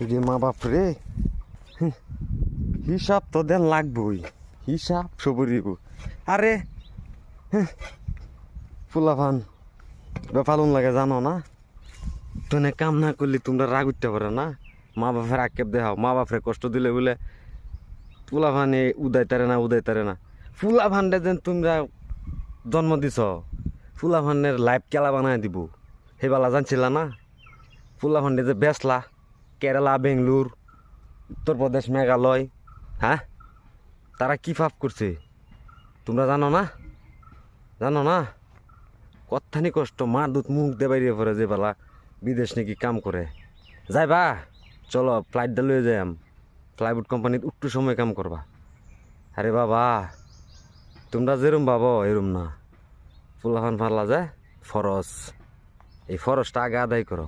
রে মা বাপ রে, হিসাব তো দেন লাগবই, হিসাব সবরিব। আরে ফুলাফান বেফালুন লাগে জানো না, তোনে কাম না করলে তোমরা রাগ উঠতে পারে না। মা বাপের আক্ষেপ দেখাও, মা বাপের কষ্ট দিলে বলে ফুলাফানে উদাইতারে না। ফুলাফানটা যেন তোমরা জন্ম দিছ, ফুলাফানের লাইফ কেলা বানায় দিব, সেবেলা জানছিলা না? ফুলাফান্ডে যে বেসলা কেরালা, বেঙ্গলোর, উত্তরপ্রদেশ, মেঘালয়, হ্যাঁ, তারা কি পাপ করছে তোমরা জানো না? জানো না? কত্থানি কষ্ট, মার দুধ মুখ দে বাইরে পড়ে যে বেলা বিদেশ নাকি কাম করে। যাইবা? চলো ফ্লাইটটা লয়ে যাই, ফ্লাইবোর্ড কোম্পানিতে একটু সময় কাম করবা। আরে বাবা, তোমরা যেরম ভাবো এরম না। ফুলাফান ফারলা যায় ফরজ, এই ফরজটা আগে আদায় করো।